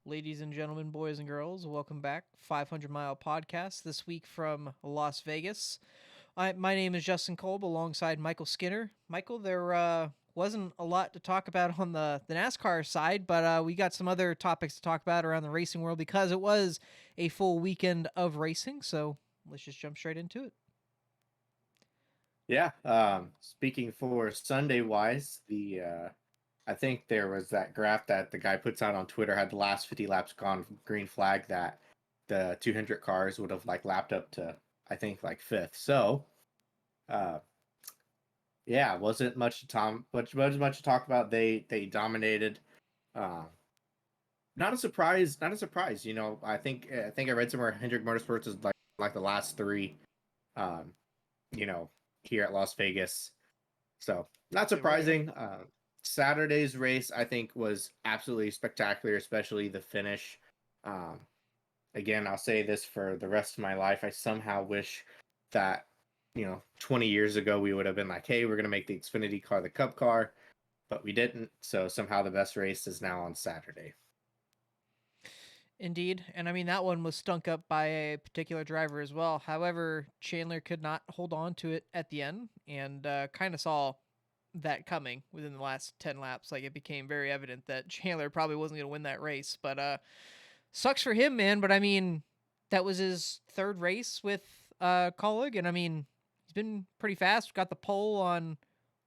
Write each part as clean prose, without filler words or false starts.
Ladies and gentlemen, boys and girls, welcome back. 500 Mile Podcast this week from Las Vegas. My name is Justin Kolb alongside Michael Skinner. Michael, there wasn't a lot to talk about on the NASCAR side, but we got some other topics to talk about around the racing world because it was a full weekend of racing. So let's just jump straight into it. Yeah. Speaking for Sunday wise, the I think there was that graph that the guy puts out on Twitter had the last 50 laps gone green flag that the 200 cars would have like lapped up to I think like fifth. So, uh, yeah, wasn't much to much to talk about. They dominated. Uh, Not a surprise. Not a surprise. I think I read somewhere Hendrick Motorsports is like the last three. Um, you know, Here at Las Vegas. So not They were, yeah. surprising. Saturday's race I think was absolutely spectacular, especially the finish. Um, Again, I'll say this for the rest of my life. I somehow wish that 20 years ago we would have been like, hey, we're gonna make the Xfinity car the Cup car, but we didn't. So somehow the best race is now on Saturday. Indeed. And I mean, that one was stunk up by a particular driver as well. However, Chandler could not hold on to it at the end and kind of saw that coming within the last 10 laps. Like, it became very evident that Chandler probably wasn't going to win that race. But sucks for him, man. But I mean, that was his third race with Colleague. And I mean, he's been pretty fast. Got the pole on,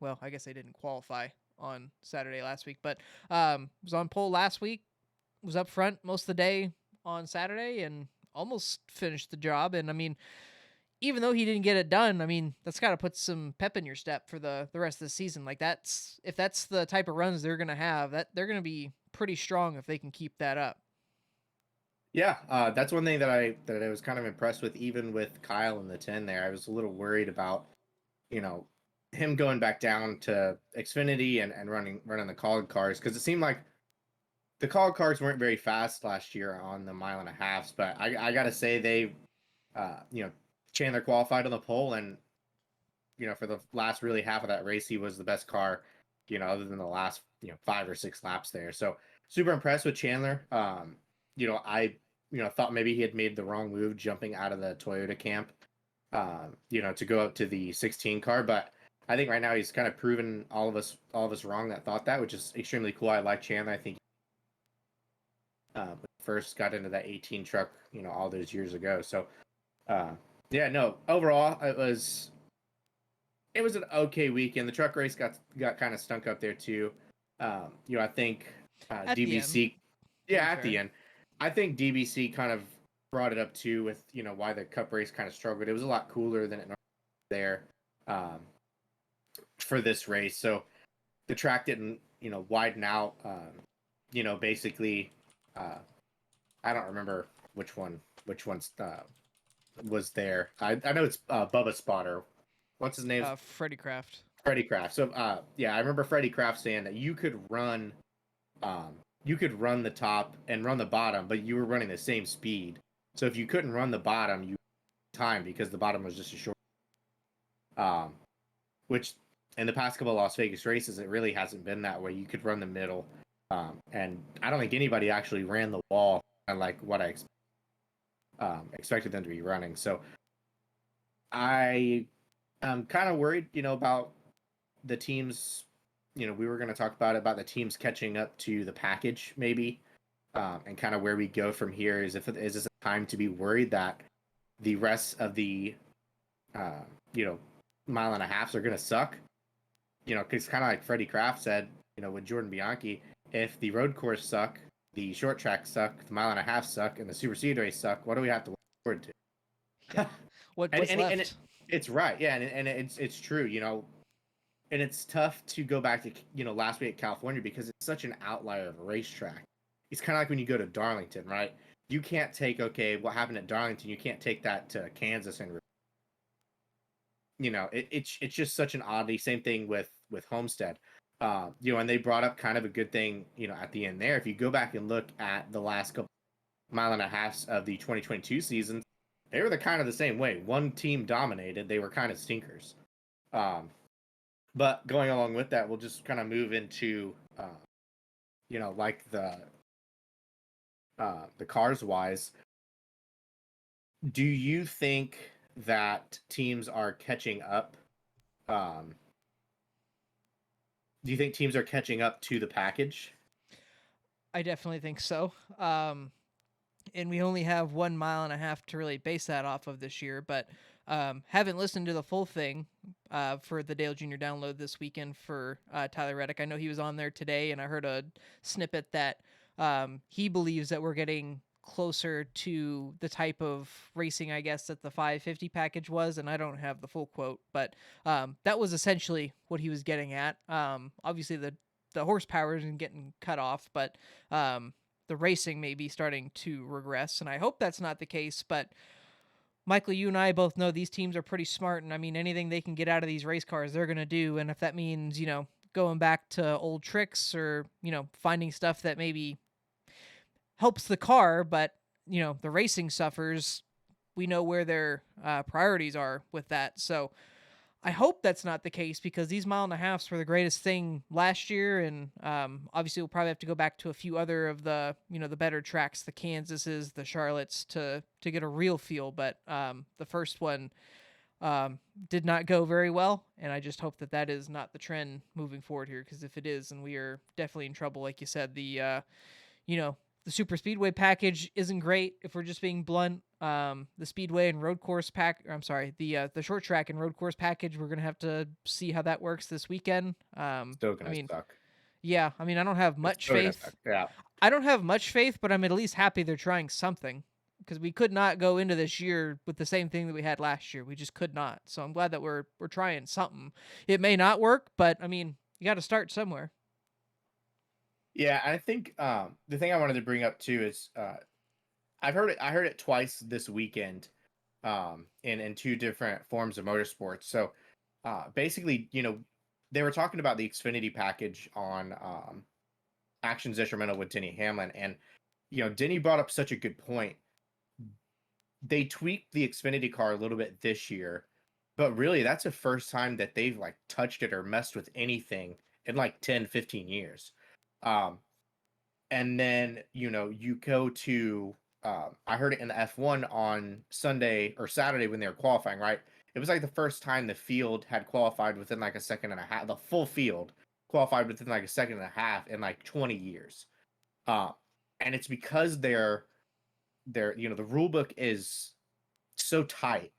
well, I guess they didn't qualify on Saturday last week, but was on pole last week, was up front most of the day on Saturday and almost finished the job. And I mean, even though he didn't get it done, I mean, that's got to put some pep in your step for the rest of the season. Like, that's if that's the type of runs they're going to have, that they're going to be pretty strong if they can keep that up. Yeah, that's one thing that I was kind of impressed with, even with Kyle in the 10 there. I was a little worried about, you know, him going back down to Xfinity and running the cog cars because it seemed like the cog cars weren't very fast last year on the mile and a half. But I gotta say they, uh, you know, Chandler qualified on the pole, and for the last really half of that race, he was the best car, other than the last 5 or 6 laps there. So super impressed with Chandler. I thought maybe he had made the wrong move jumping out of the Toyota camp, to go up to the 16 car, but I think right now he's kind of proven all of us wrong that thought that, which is extremely cool. I like Chandler. I think first got into that 18 truck, all those years ago. So uh, yeah, no, overall it was an okay weekend. The truck race got kind of stunk up there too. I think At the end, DBC, to yeah, be at the fair. end, I think DBC kind of brought it up too with why the Cup race kind of struggled. It was a lot cooler than it normally there um, for this race, so the track didn't widen out. Basically, uh, I don't remember which one was there. I know it's Bubba Spotter. What's his name? Freddie Kraft. Freddie Kraft. So yeah, I remember Freddie Kraft saying that um you could run the top and run the bottom, but you were running the same speed. So if you couldn't run the bottom, you time because the bottom was just a short. Um, which in the past couple of Las Vegas races, it really hasn't been that way. You could run the middle, and I don't think anybody actually ran the wall like what I expected them to be running. So I am kind of worried, about the teams. We were going to talk about the teams catching up to the package, maybe, and kind of where we go from here. Is this a time to be worried that the rest of the, uh, you know, mile and a halfs are going to suck? Because kind of like Freddie Kraft said, with Jordan Bianchi, if the road course suck, the short track suck, the mile and a half suck, and the super speed race suck, what do we have to look forward Yeah. to? What's And left? it's right, yeah, and it's true, and it's tough to go back to last week at California because it's such an outlier of a racetrack. It's kind of like when you go to Darlington, right? You can't take what happened at Darlington. You can't take that to Kansas, and it's just such an oddity. Same thing with Homestead. And they brought up kind of a good thing, at the end there. If you go back and look at the last couple mile and a halfs of the 2022 season, they were the kind of the same way. One team dominated. They were kind of stinkers. Um, but going along with that, we'll just kind of move into, like the cars wise, do you think that teams are catching up? Um, do you think teams are catching up to the package? I definitely think so. And we only have 1.5 miles to really base that off of this year. But haven't listened to the full thing for the Dale Jr. download this weekend for Tyler Reddick. I know he was on there today, and I heard a snippet that he believes that we're getting closer to the type of racing, I guess, that the 550 package was. And I don't have the full quote, but that was essentially what he was getting at. Obviously, the horsepower isn't getting cut off, but the racing may be starting to regress, and I hope that's not the case. But Michael, you and I both know these teams are pretty smart, and I mean anything they can get out of these race cars, they're gonna do. And if that means going back to old tricks or finding stuff that maybe helps the car, but the racing suffers, we know where their priorities are with that. So I hope that's not the case because these 1.5 miles were the greatest thing last year, and obviously we'll probably have to go back to a few other of the the better tracks, the Kansases, the Charlottes, to get a real feel. But the first one did not go very well, and I just hope that that is not the trend moving forward here. Because if it is, then we are definitely in trouble. Like you said, you know, the super speedway package isn't great if we're just being blunt. The speedway and road course I'm sorry, the short track and road course package. We're gonna have to see how that works this weekend. Still I gonna mean, suck. yeah, I mean, I don't have It's much still gonna suck. faith. Yeah. I don't have much faith, but I'm at least happy they're trying something because we could not go into this year with the same thing that we had last year. We just could not. So I'm glad that we're trying something. It may not work, but I mean, you got to start somewhere. Yeah, I think the thing I wanted to bring up too is I heard it twice this weekend in two different forms of motorsports. So basically, they were talking about the Xfinity package on Actions Instrumental with Denny Hamlin, and Denny brought up such a good point. They tweaked the Xfinity car a little bit this year, but really that's the first time that they've like touched it or messed with anything in like 10, 15 years. Um, and then you go to I heard it in the F1 on Sunday or Saturday when they were qualifying, right? It was like the first time the field had qualified within like a second and a half. The full field qualified within like a second and a half in like 20 years. uh, and it's because they're the rule book is so tight,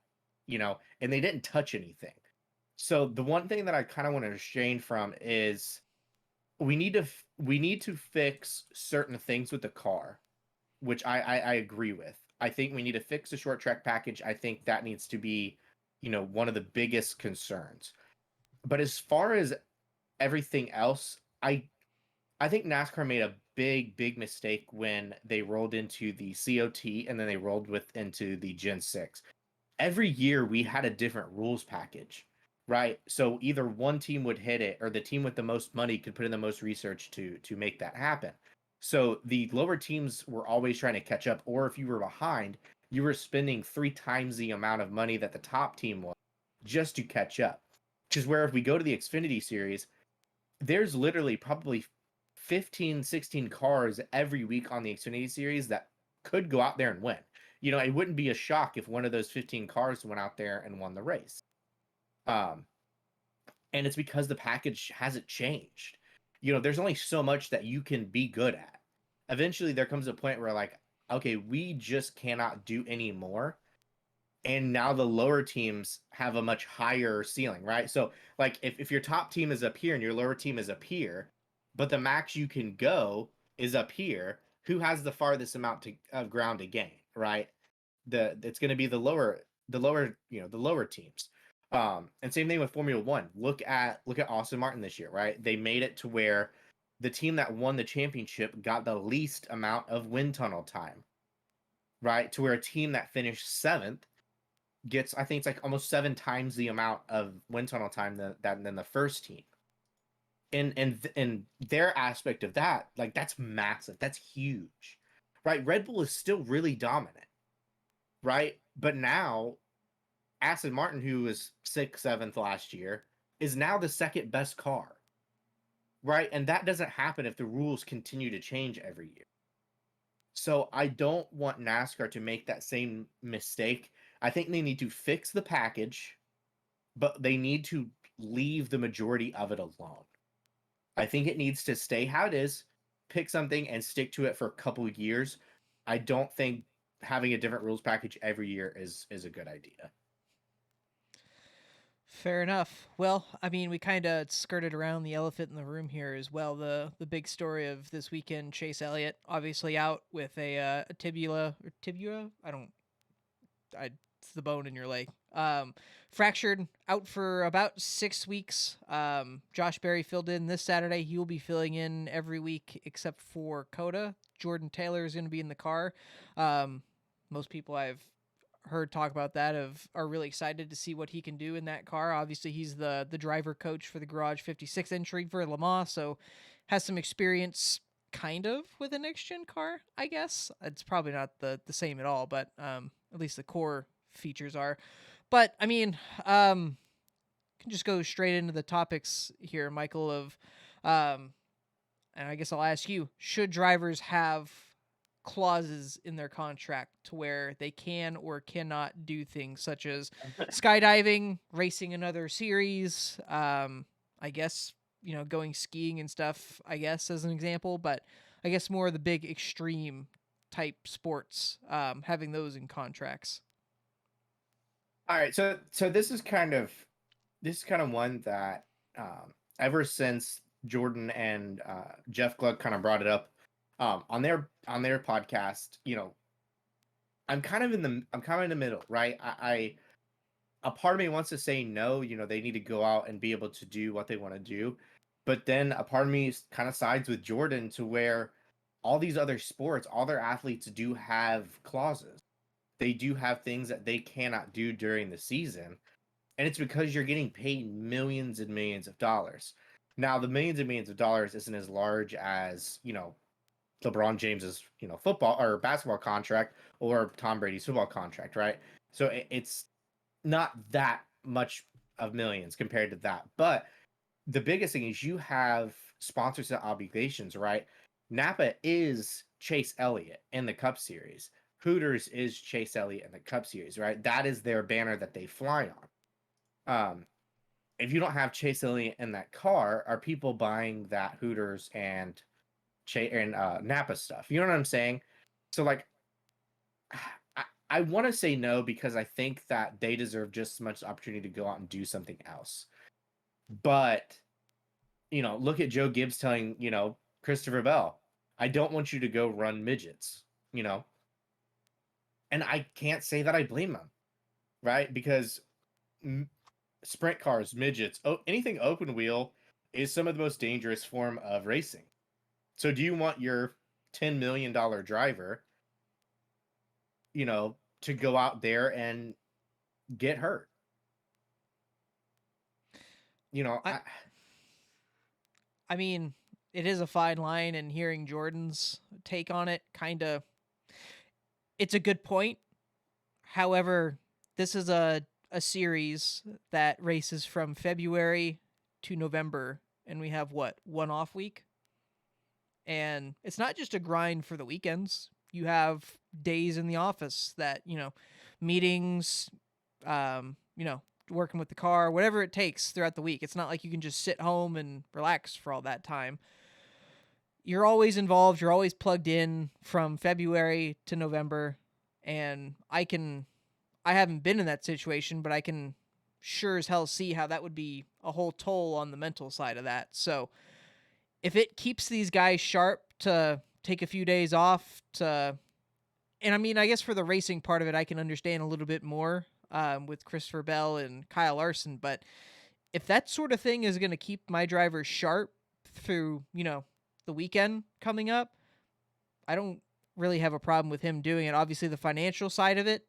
and they didn't touch anything. So the one thing that I kind of want to restrain from is we need to fix certain things with the car, which I agree with. I think we need to fix the short track package. I think that needs to be, one of the biggest concerns. But as far as everything else, I think NASCAR made a big mistake when they rolled into the COT and then they rolled into the Gen 6. Every year we had a different rules package, right? So either one team would hit it or the team with the most money could put in the most research to make that happen. So the lower teams were always trying to catch up, or if you were behind, you were spending 3 times the amount of money that the top team was just to catch up. Which is where if we go to the Xfinity series, there's literally probably 15, 16 cars every week on the Xfinity series that could go out there and win. It wouldn't be a shock if one of those 15 cars went out there and won the race. Um, and it's because the package hasn't changed. There's only so much that you can be good at. Eventually, there comes a point where, like, okay, we just cannot do any more. And now the lower teams have a much higher ceiling, right? So, like, if your top team is up here and your lower team is up here, but the max you can go is up here, who has the farthest amount of ground to gain, right? It's going to be the lower teams. And same thing with Formula One. Look at Austin Martin this year, right? They made it to where the team that won the championship got the least amount of wind tunnel time, right? To where a team that finished seventh gets, I think it's like almost 7 times the amount of wind tunnel time than the first team. And their aspect of that, like, that's massive. That's huge, right? Red Bull is still really dominant, right? But now Aston Martin, who was sixth, seventh last year, is now the second best car, right? And that doesn't happen if the rules continue to change every year. So I don't want NASCAR to make that same mistake. I think they need to fix the package, but they need to leave the majority of it alone. I think it needs to stay how it is, pick something and stick to it for a couple of years. I don't think having a different rules package every year is a good idea. Fair enough. Well, I mean, we kind of skirted around the elephant in the room here as well. The big story of this weekend, Chase Elliott, obviously out with a tibula or tibia. I it's the bone in your leg. Fractured, out for about 6 weeks. Josh Berry filled in this Saturday. He will be filling in every week except for Coda. Jordan Taylor is going to be in the car. Most people I've heard talk about that are really excited to see what he can do in that car. Obviously, he's the driver coach for the Garage 56 entry for Le Mans, so has some experience kind of with a next gen car, I guess. It's probably not the same at all, but at least the core features are. But I mean, can just go straight into the topics here, Michael, of and I guess I'll ask you, should drivers have clauses in their contract to where they can or cannot do things such as skydiving, racing another series, I guess, going skiing and stuff, I guess, as an example, but I guess more of the big extreme type sports, having those in contracts. All right, so this is kind of one that ever since Jordan and Jeff Gluck kind of brought it up on their podcast, I'm kind of in the middle, right? I a part of me wants to say no, they need to go out and be able to do what they want to do, but then a part of me kind of sides with Jordan to where all these other sports, all their athletes do have clauses. They do have things that they cannot do during the season, and it's because you're getting paid millions and millions of dollars. Now, the millions and millions of dollars isn't as large as, LeBron James's, football or basketball contract or Tom Brady's football contract, right? So it's not that much of millions compared to that. But the biggest thing is you have sponsors and obligations, right? Napa is Chase Elliott in the Cup Series. Hooters is Chase Elliott in the Cup Series, right? That is their banner that they fly on. If you don't have Chase Elliott in that car, are people buying that Hooters and Napa stuff? You know what I'm saying? So like, I want to say no because I think that they deserve just as much opportunity to go out and do something else. But look at Joe Gibbs telling Christopher Bell, I don't want you to go run midgets. You know, and I can't say that I blame him, right? Because sprint cars, midgets, anything open wheel is some of the most dangerous form of racing. So do you want your $10 million driver, to go out there and get hurt? You know, I I, I mean, it is a fine line, and hearing Jordan's take on it, kind of, it's a good point. However, this is a series that races from February to November, and we have what, one off week? And it's not just a grind for the weekends. You have days in the office that, meetings, working with the car, whatever it takes throughout the week. It's not like you can just sit home and relax for all that time. You're always involved, you're always plugged in from February to November, and I haven't been in that situation, but I can sure as hell see how that would be a whole toll on the mental side of that. So, if it keeps these guys sharp to take a few days off to, and I mean, I guess for the racing part of it, I can understand a little bit more with Christopher Bell and Kyle Larson. But if that sort of thing is going to keep my drivers sharp through, the weekend coming up, I don't really have a problem with him doing it. Obviously, the financial side of it,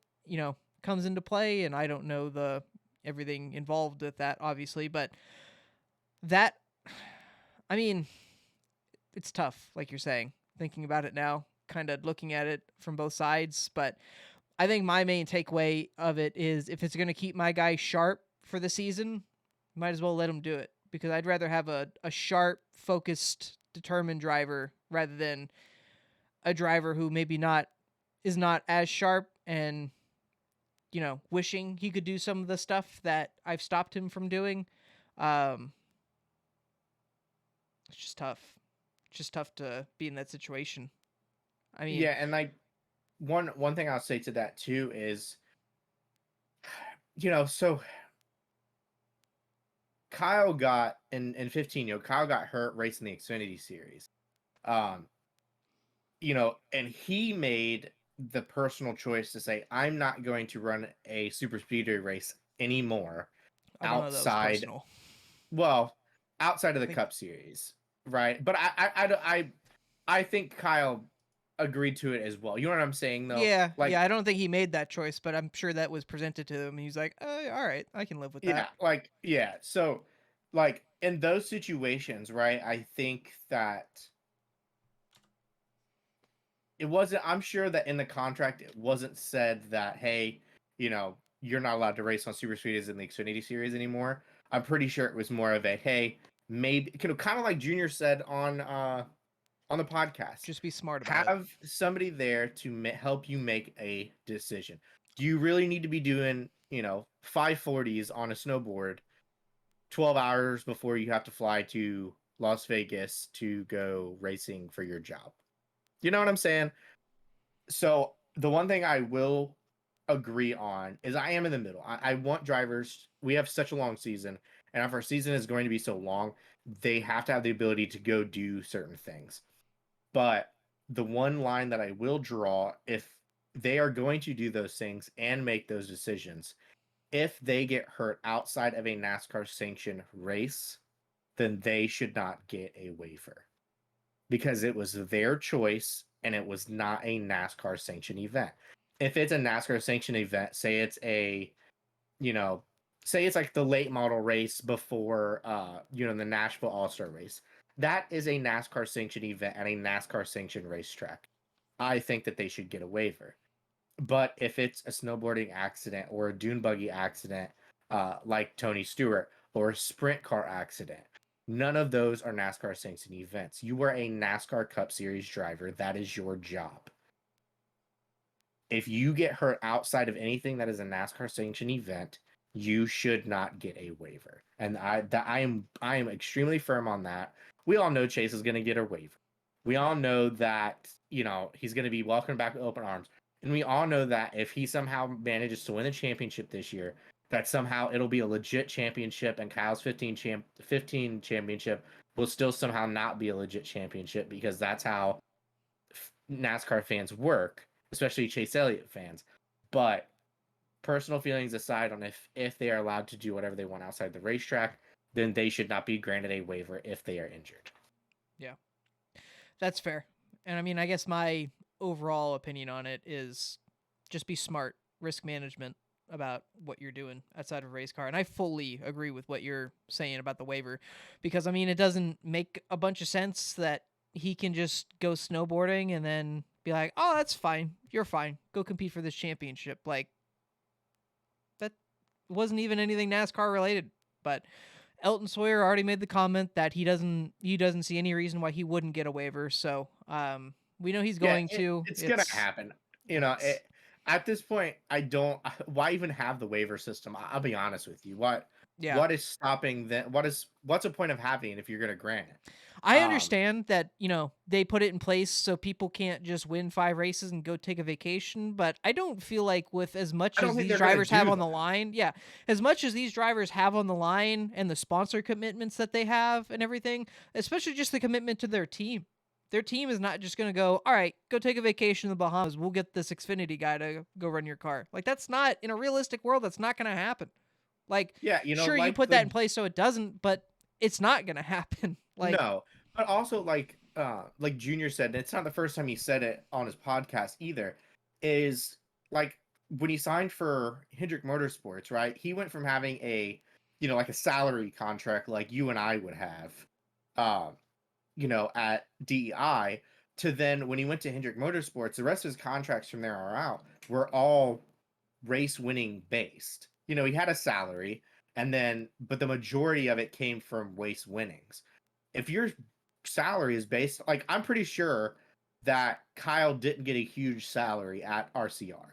comes into play, and I don't know the everything involved with that, obviously, but that, I mean, it's tough, like you're saying, thinking about it now, kind of looking at it from both sides. But I think my main takeaway of it is if it's going to keep my guy sharp for the season, might as well let him do it, because I'd rather have a sharp, focused, determined driver rather than a driver who maybe not is not as sharp and wishing he could do some of the stuff that I've stopped him from doing. Um, it's just tough. It's just tough to be in that situation. I mean, Yeah, and like one thing I'll say to that too is, so Kyle got in 15, Kyle got hurt racing the Xfinity series. Um, and he made the personal choice to say, I'm not going to run a super speedway race anymore I don't know that was outside, personal. well, outside of I the think Cup Series, right? But I think Kyle agreed to it as well. You know what I'm saying, though? yeah, Like, yeah. I don't think he made that choice, but I'm sure that was presented to him. He's like, all right, I can live with yeah, that. like, yeah. So, like, in those situations, right? I think that it wasn't. I'm sure that in the contract it wasn't said that, hey, you're not allowed to race on super speedways in the Xfinity series anymore. I'm pretty sure it was more of a, hey, maybe, kind of like Junior said on the podcast, Just be smart about it. have somebody there to help you make a decision. Do you really need to be doing 540s on a snowboard 12 hours before you have to fly to Las Vegas to go racing for your job? You know what I'm saying? So the one thing I will agree on is I am in the middle. I want drivers. We have such a long season, and if our season is going to be so long, they have to have the ability to go do certain things. But the one line that I will draw, if they are going to do those things and make those decisions, if they get hurt outside of a NASCAR sanctioned race, then they should not get a waiver because it was their choice and it was not a NASCAR sanctioned event. If it's a NASCAR sanctioned event, you know, say it's like the late model race before the Nashville All-Star race. That is a NASCAR sanctioned event at a NASCAR sanctioned racetrack. I think that they should get a waiver. But if it's a snowboarding accident or a dune buggy accident, like Tony Stewart, or a sprint car accident, none of those are NASCAR sanctioned events. You are a NASCAR Cup Series driver. That is your job. If you get hurt outside of anything that is a NASCAR sanctioned event, you should not get a waiver. And I am extremely firm on that. We all know Chase is going to get a waiver. We all know that he's going to be welcomed back with open arms. And we all know that if he somehow manages to win the championship this year, that somehow it'll be a legit championship, and Kyle's 15 championship will still somehow not be a legit championship because that's how NASCAR fans work, especially Chase Elliott fans. But personal feelings aside, on if they are allowed to do whatever they want outside the racetrack, then they should not be granted a waiver if they are injured. Yeah, that's fair. And I mean, I guess my overall opinion on it is just be smart, risk management about what you're doing outside of a race car. And I fully agree with what you're saying about the waiver because I mean, it doesn't make a bunch of sense that he can just go snowboarding and then be like, "Oh, that's fine. You're fine. Go compete for this championship." Like that wasn't even anything NASCAR related. But Elton Sawyer already made the comment that he doesn't see any reason why he wouldn't get a waiver. So we know he's Yeah, going to. it's gonna happen. You know, It's at this point, I don't. Why even have the waiver system? I'll be honest with you. What yeah. what is stopping that? What's the point of having it if you're gonna grant it? I Um, understand that, they put it in place so people can't just win 5 races and go take a vacation, but I don't feel like with as much I don't as think these they're gonna drivers have do on the that. line, yeah, as much as these drivers have on the line and the sponsor commitments that they have and everything, especially just the commitment to their team. Their team is not just going to go, all right, go take a vacation in the Bahamas. We'll get this Xfinity guy to go run your car. Like, that's not, in a realistic world, that's not going to happen. Like, Yeah, sure, you like put that in the place so it doesn't, but it's not going to happen. Like, no, but also like Junior said, and it's not the first time he said it on his podcast either, is like when he signed for Hendrick Motorsports, right? He went from having like a salary contract like you and I would have, uh, at DEI, to then when he went to Hendrick Motorsports, the rest of his contracts from there are out were all race winning based. He had a salary, but the majority of it came from race winnings. If your salary is based, like, I'm pretty sure that Kyle didn't get a huge salary at RCR.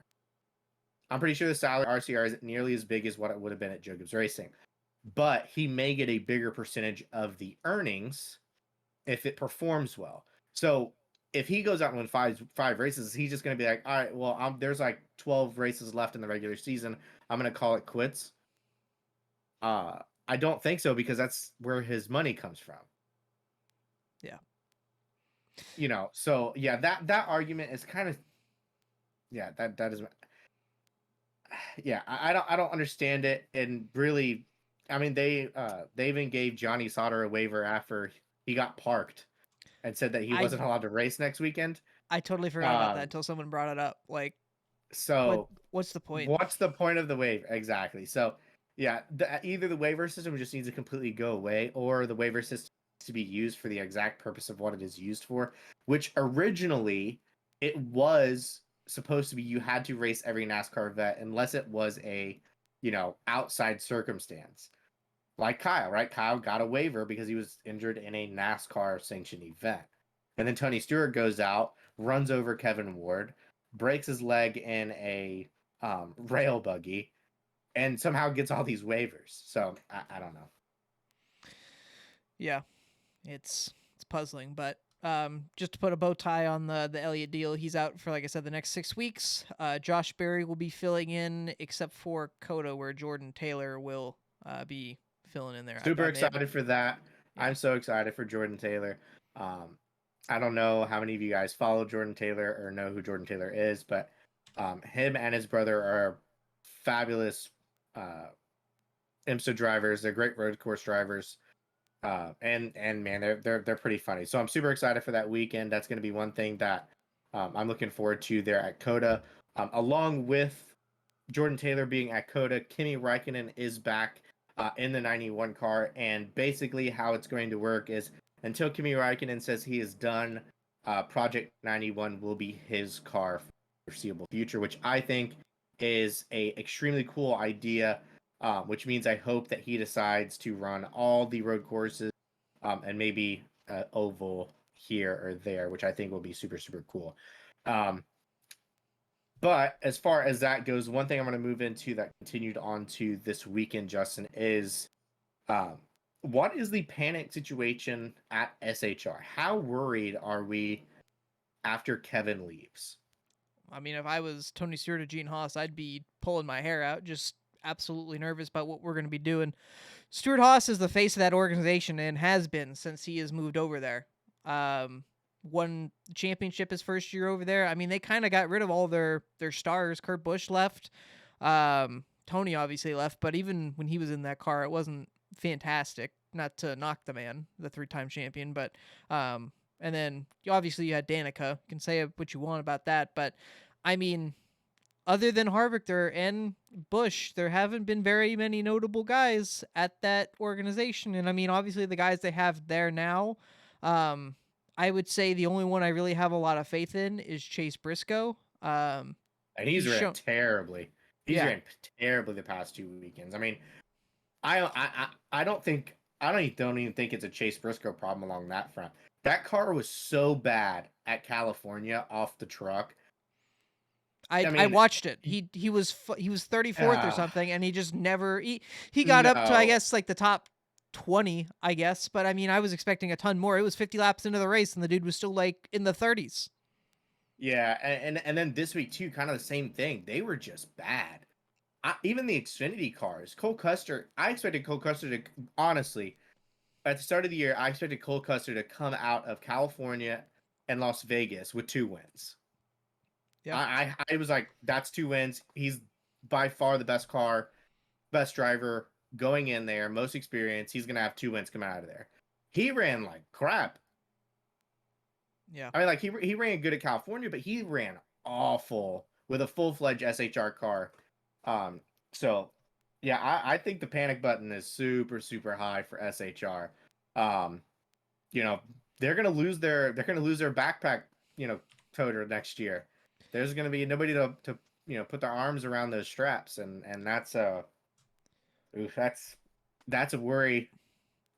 I'm pretty sure the salary at RCR isn't nearly as big as what it would have been at Joe Gibbs Racing, but he may get a bigger percentage of the earnings if it performs well. So if he goes out and wins five races, he's just going to be like, all right, well, there's like 12 races left in the regular season. I'm going to call it quits. I don't think so, because that's where his money comes from. Yeah. So yeah, that argument is kind of, yeah, that is, yeah, I don't understand it. And really, I mean, they even gave Johnny Sauter a waiver after he got parked and said that he I wasn't allowed to race next weekend. I totally forgot about that Um, until someone brought it up. Like, so what's the point? what's the point of the waiver exactly? So yeah, either the waiver system just needs to completely go away, or the waiver system needs to be used for the exact purpose of what it is used for, which originally it was supposed to be you had to race every NASCAR vet unless it was a outside circumstance. Like Kyle, right? Kyle got a waiver because he was injured in a NASCAR sanctioned event. And then Tony Stewart goes out, runs over Kevin Ward, breaks his leg in a rail buggy, and somehow gets all these waivers. So I don't know. Yeah, it's puzzling, but just to put a bow tie on the Elliott deal, he's out for, like I said, the next 6 weeks. Josh Berry will be filling in, except for Coda, where Jordan Taylor will be filling in there. Super excited for that. Yeah. I'm so excited for Jordan Taylor. I don't know how many of you guys follow Jordan Taylor or know who Jordan Taylor is, but him and his brother are fabulous IMSA drivers. They're great road course drivers. And man, they're pretty funny. So I'm super excited for that weekend. That's going to be one thing that I'm looking forward to there at Coda. Along with Jordan Taylor being at Coda, Kimi Räikkönen is back in the 91 car. And basically, how it's going to work is until Kimi Räikkönen says he is done, Project 91 will be his car for the foreseeable future, which I think is a extremely cool idea. Which means I hope that he decides to run all the road courses, and maybe oval here or there, which I think will be super, super cool. But as far as that goes, one thing I'm going to move into that continued on to this weekend, Justin, is what is the panic situation at SHR? How worried are we after Kevin leaves? I mean, if I was Tony Stewart or Gene Haas, I'd be pulling my hair out, just absolutely nervous about what we're going to be doing. Stuart Haas is the face of that organization and has been since he has moved over there. Won championship his first year over there. I mean, they kind of got rid of all their stars. Kurt Busch left. Tony obviously left, but even when he was in that car, it wasn't fantastic. Not to knock the man, the 3-time champion, but and then obviously you had Danica. You can say what you want about that, but I mean, other than Harvick and Bush, there haven't been very many notable guys at that organization. And I mean, obviously the guys they have there now, I would say the only one I really have a lot of faith in is Chase Briscoe. And He's he's ran shown, terribly. He's yeah, ran terribly the past 2 weekends. I mean, I don't even think it's a Chase Briscoe problem along that front. That car was so bad at California off the truck. I I mean, watched it. He was 34th or uh, something, and he just never he got up to, I no, guess, like the top 20, I guess. But I mean, I was expecting a ton more. It was 50 laps into the race, and the dude was still like in the 30s. yeah, and then this week too, kind of the same thing. They were just bad. Even the Xfinity cars, Cole Custer. I expected Cole Custer to honestly at the start of the year. I expected Cole Custer to come out of California and Las Vegas with 2 wins. Yeah, I was like, that's 2 wins. He's by far the best car, best driver going in there, most experience. He's gonna have 2 wins coming out of there. He ran like crap. yeah. I mean, like he ran good at California, but he ran awful with a full-fledged SHR car. So yeah, I think the panic button is super, super high for SHR. Um, you know, they're gonna lose their backpack, toter next year. There's gonna be nobody to put their arms around those straps, and that's oof, that's a worry.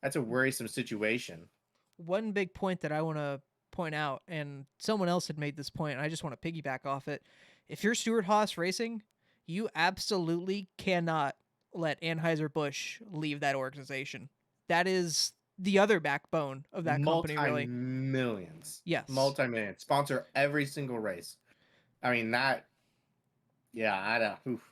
That's a worrisome situation. One big point that I want to point out, and someone else had made this point, and I just want to piggyback off it. If you're Stuart Haas Racing, you absolutely cannot let Anheuser-Busch leave that organization. That is the other backbone of that company, really. Multi-millions. Yes. Multi-millions. Sponsor every single race. I mean, that, yeah, I don't, oof.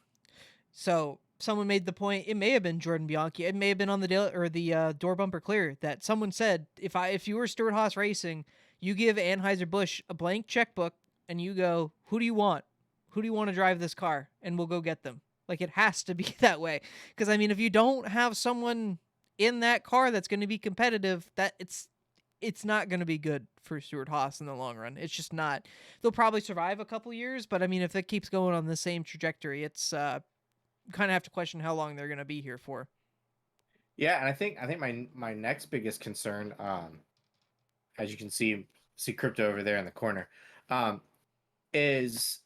So someone made the point. It may have been Jordan Bianchi. It may have been on the door bumper clear that someone said, if you were Stuart Haas Racing, you give Anheuser Busch a blank checkbook and you go, who do you want? Who do you want to drive this car? And we'll go get them. Like, it has to be that way. Because I mean, if you don't have someone in that car that's going to be competitive, that it's not going to be good for Stuart Haas in the long run. It's just not. They'll probably survive a couple years, but I mean, if it keeps going on the same trajectory, it's kind of have to question how long they're going to be here for. Yeah, and I think my next biggest concern, as you can see crypto over there in the corner, um, is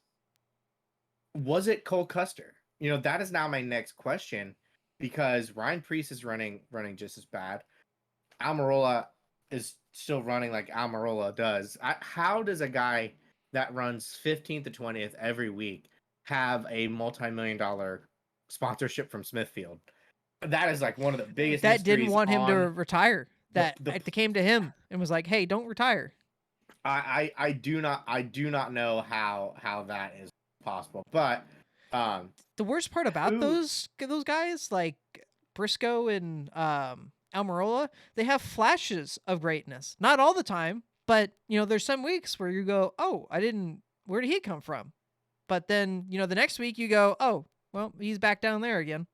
was it Cole Custer? You know, that is now my next question because Ryan Preece is running just as bad. Almirola is still running like Almirola does. How does a guy that runs 15th to 20th every week have a multi-million-dollar sponsorship from Smithfield? That is like one of the biggest That didn't mysteries want him to on retire. That the it came to him and was like, "Hey, don't retire." I do not know how that is possible. But The worst part about who those guys, like Briscoe and Almirola, they have flashes of greatness. Not all the time, but there's some weeks where you go, "Oh, I didn't. Where did he come from?" But then the next week you go, "Oh, well, he's back down there again."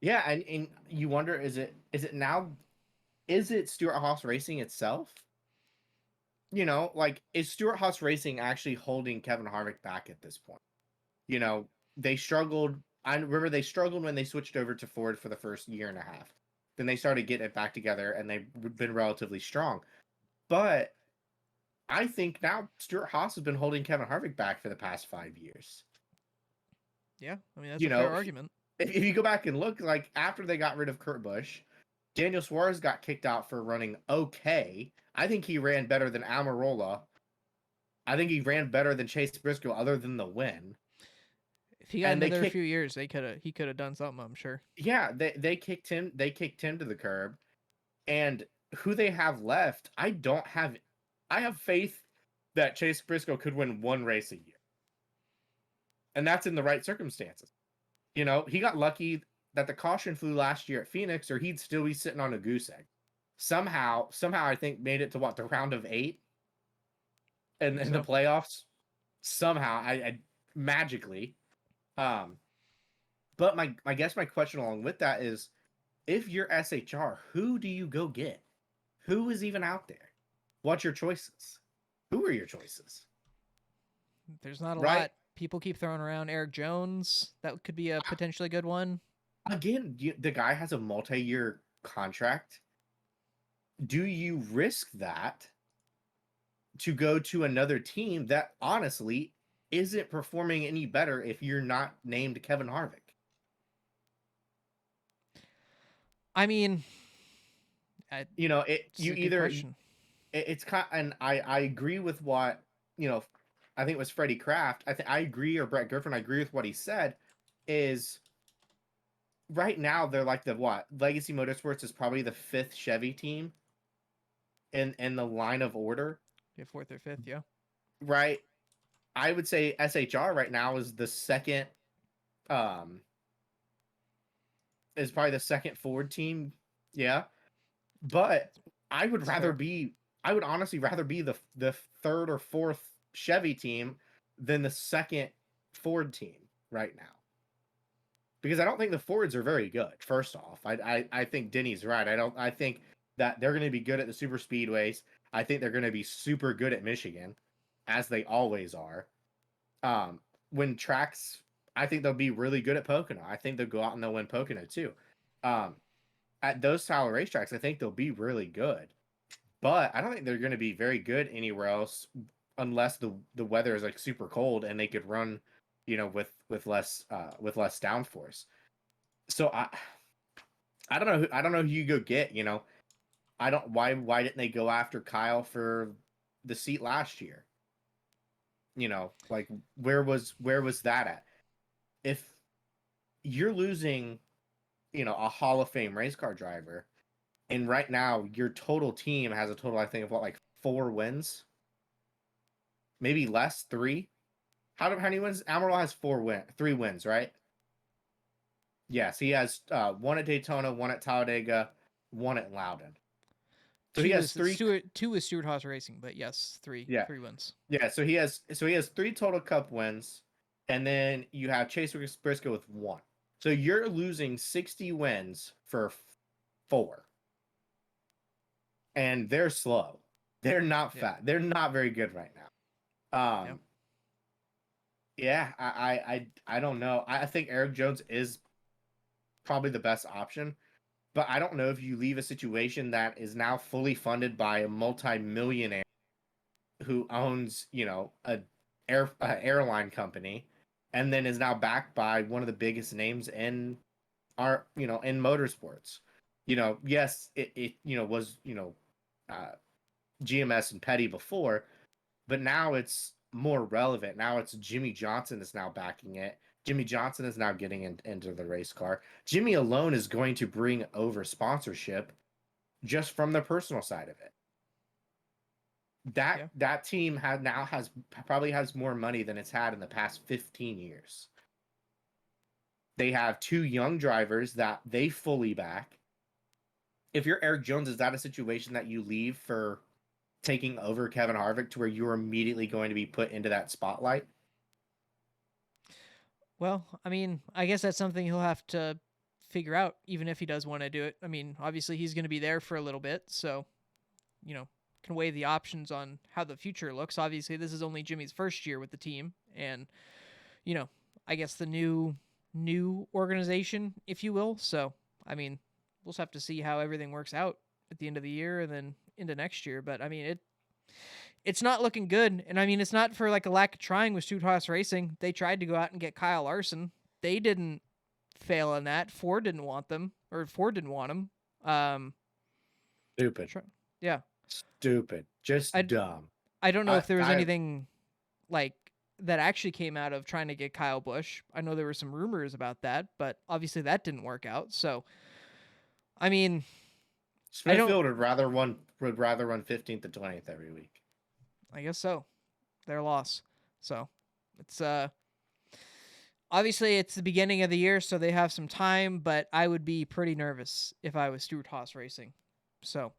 yeah, and you wonder is it Stuart Haas Racing itself? You know, like is Stuart Haas Racing actually holding Kevin Harvick back at this point? You know, they struggled. I remember they struggled when they switched over to Ford for the first year and a half. Then they started getting it back together, and they've been relatively strong. But I think now Stuart Haas has been holding Kevin Harvick back for the past 5 years. Yeah, I mean that's You a fair know, argument. if you go back and look, like after they got rid of Kurt Busch, Daniel Suarez got kicked out for running okay. I think he ran better than Almirola. I think he ran better than Chase Briscoe, other than the win. If he got And they another kicked, few years, he could have done something. I'm sure. yeah, they kicked him to the curb. And who they have left, I have faith that Chase Briscoe could win one race a year, and that's in the right circumstances. You know, he got lucky that the caution flew last year at Phoenix, or he'd still be sitting on a goose egg. Somehow, I think made it to what the round of 8, I and think in the so. playoffs. Somehow, I magically. Um, but I guess my question along with that is, if you're SHR, who do you go get? Who is even out there? What's your choices? Who are your choices? There's not a Right? lot. People keep throwing around Eric Jones. That could be a potentially good one. Again, the guy has a multi-year contract. Do you risk that to go to another team that honestly isn't performing any better if you're not named Kevin Harvick? I mean, You know, it's a good question. it's kind, and I agree with what, you know, I think it was Freddie Kraft. I agree, or Brett Griffin. I agree with what he said. Is right now they're like the what? Legacy Motorsports is probably the 5th Chevy team in the line of order, Yeah, fourth or fifth. Yeah. right? I would say SHR right now is the second, um, is probably the second Ford team. Yeah, but I would It's rather fair. be, I would honestly rather be the 3rd or 4th Chevy team than the second Ford team right now, because I don't think the Fords are very good. First off, I think Denny's right. I think that they're going to be good at the super speedways. I think they're going to be super good at Michigan, as they always are. When tracks, I think they'll be really good at Pocono. I think they'll go out and they'll win Pocono too. Um, at those style of racetracks, I think they'll be really good. But I don't think they're going to be very good anywhere else unless the weather is like super cold and they could run, you know, with less downforce. So I don't know I don't know who you go get. You know, I don't why didn't they go after Kyle for the seat last year. You know, like where was that at? If you're losing, you know, a Hall of Fame race car driver, and right now your total team has a total, I think, of what, like 4 wins, maybe less, 3. How many wins? Amaral has 3 wins, right? Yes, he has 1 at Daytona, 1 at Talladega, 1 at Loudon. So he Two has was 3. two was Stewart Haas Racing, but yes, Yeah, three wins. yeah. So he has 3 total Cup wins, and then you have Chase Briscoe with 1. So you're losing 60 wins for 4, and they're slow. They're not Yeah. fat. They're not very good right now. Yeah. Yeah. I don't know. I think Eric Jones is probably the best option. But I don't know if you leave a situation that is now fully funded by a multi-millionaire who owns, you know, airline company, and then is now backed by one of the biggest names in our, you know, in motorsports. You know, yes, it you know, was, you know, GMS and Petty before, but now it's more relevant. Now it's Jimmy Johnson is now backing it. Jimmy Johnson is now getting into the race car. Jimmy alone is going to bring over sponsorship just from the personal side of it. Yeah. That team has probably has more money than it's had in the past 15 years. They have 2 young drivers that they fully back. If you're Eric Jones, is that a situation that you leave for taking over Kevin Harvick to where you're immediately going to be put into that spotlight? Well, I mean, I guess that's something he'll have to figure out, even if he does want to do it. I mean, obviously he's going to be there for a little bit, so can weigh the options on how the future looks. Obviously, this is only Jimmy's first year with the team, and you know, I guess the new organization, if you will. So, I mean, we'll just have to see how everything works out at the end of the year and then into next year. But I mean, it's not looking good, and I mean, it's not for like a lack of trying with Stewart-Haas Racing. They tried to go out and get Kyle Larson. They didn't fail in that. Ford didn't want them, or Ford didn't want him. Um, Stupid. yeah, Stupid. Just I dumb. I don't know if there was I anything like that actually came out of trying to get Kyle Busch. I know there were some rumors about that, but obviously that didn't work out. So, I mean, I don't. Smithfield would rather run 15th to 20th every week. I guess so. Their loss. So, it's obviously it's the beginning of the year, so they have some time. But I would be pretty nervous if I was Stewart-Haas Racing. So,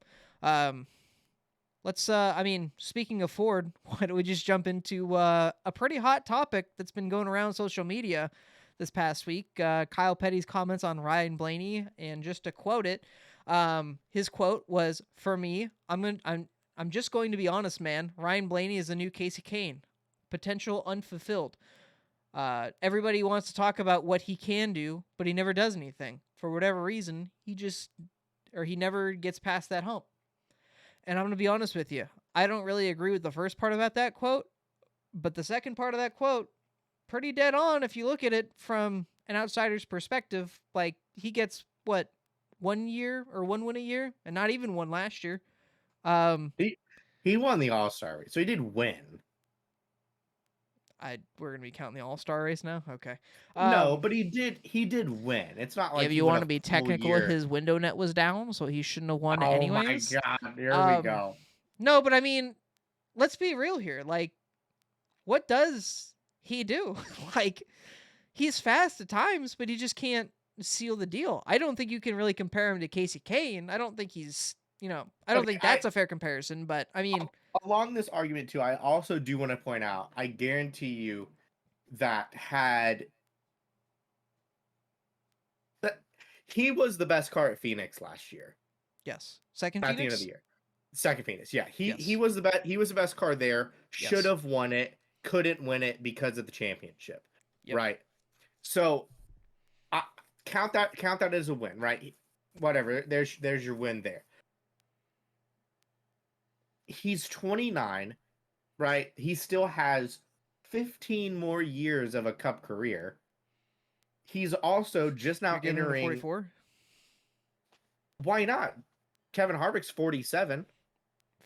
let's. I mean, speaking of Ford, why don't we just jump into a pretty hot topic that's been going around social media this past week? Kyle Petty's comments on Ryan Blaney, and just to quote it, his quote was, "For me, I'm just going to be honest, man. Ryan Blaney is the new Casey Kane, potential unfulfilled. Everybody wants to talk about what he can do, but he never does anything. For whatever reason, he never gets past that hump." And I'm going to be honest with you. I don't really agree with the first part about that quote, but the second part of that quote, pretty dead on if you look at it from an outsider's perspective. Like, he gets, what, 1 year or 1 win a year? And not even one last year. He won the All-Star race, so he did win. We're going to be counting the All-Star race now? Okay. No, but he did win. It's not like if he you won want a to be full technical, year. his window net was down, so he shouldn't have won Oh my anyways. god, here we go. No, but I mean, let's be real here. Like, what does he do? Like, he's fast at times, but he just can't seal the deal. I don't think you can really compare him to Casey Kane. I don't think he's, I don't think that's a fair comparison, but I mean, along this argument too, I also do want to point out, I guarantee you that he was the best car at Phoenix last year. yes. Second At Phoenix? the end of the year. Second Phoenix. Yeah. He Yes. was the best car there. Yes. Should have won it, couldn't win it because of the championship. Yep. Right. So count that as a win, right? Whatever. There's your win there. He's 29, right? He still has 15 more years of a Cup career. He's also just now entering 44. Why not? Kevin Harvick's 47.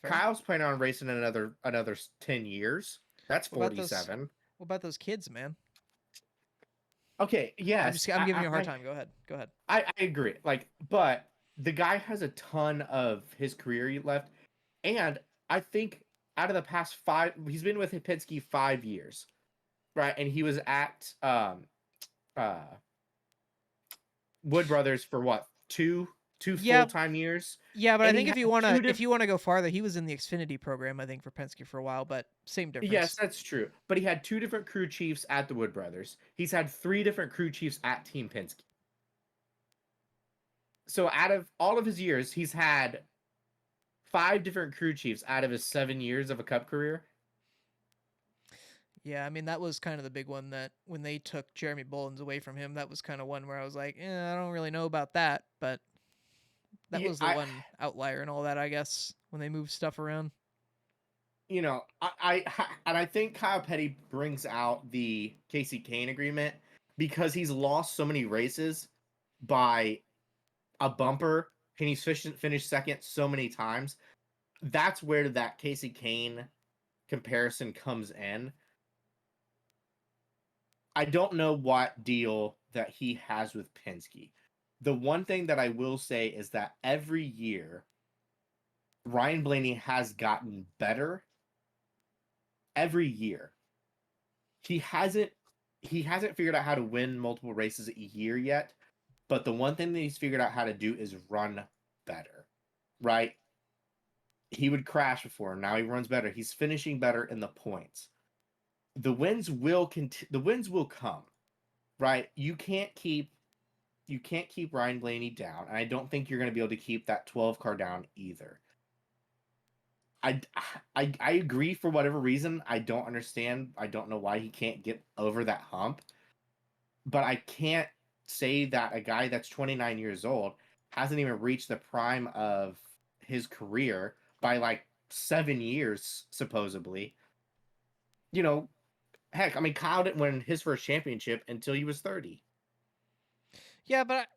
Fair. Kyle's planning on racing another 10 years. That's What about those? 47. What about those kids, man? Okay, I'm yes, just I'm giving you a hard time. Go ahead. Go ahead. I agree. Like, but the guy has a ton of his career left, and I think out of the past five, he's been with Penske 5 years, right? And he was at uh Wood Brothers for what, two Yeah, full-time years, yeah, but I and he think had if two if different. you wanna go farther, he was in the Xfinity program, I think, for Penske for a while, but same Yes, difference. that's true. But he had two different crew chiefs at the Wood Brothers. He's had three different crew chiefs at Team Penske. So out of all of his years, he's had five different crew chiefs out of his 7 years of a Cup career. Yeah, I mean that was kind of the big one that when they took Jeremy Bullins away from him, that was kind of one where I was like, I don't really know about that, but that Yeah, was the one outlier and all that, I guess, when they moved stuff around. and I think Kyle Petty brings out the Casey Kane agreement because he's lost so many races by a bumper and he's finished second so many times. That's where that Casey Kane comparison comes in. I don't know what deal that he has with Penske. The one thing that I will say is that every year Ryan Blaney has gotten better every year. He hasn't he hasn't figured out how to win multiple races a year yet, but the one thing that he's figured out how to do is run better. Right? He would crash before, now he runs better. He's finishing better in the points. The wins will come, right? You can't keep Ryan Blaney down, and I don't think you're going to be able to keep that 12 car down either. I, I agree for whatever reason. I don't understand. I don't know why he can't get over that hump, but I can't say that a guy that's 29 years old hasn't even reached the prime of his career by like 7 years, supposedly. You know, heck, I mean, Kyle didn't win his first championship until he was 30. Yeah, but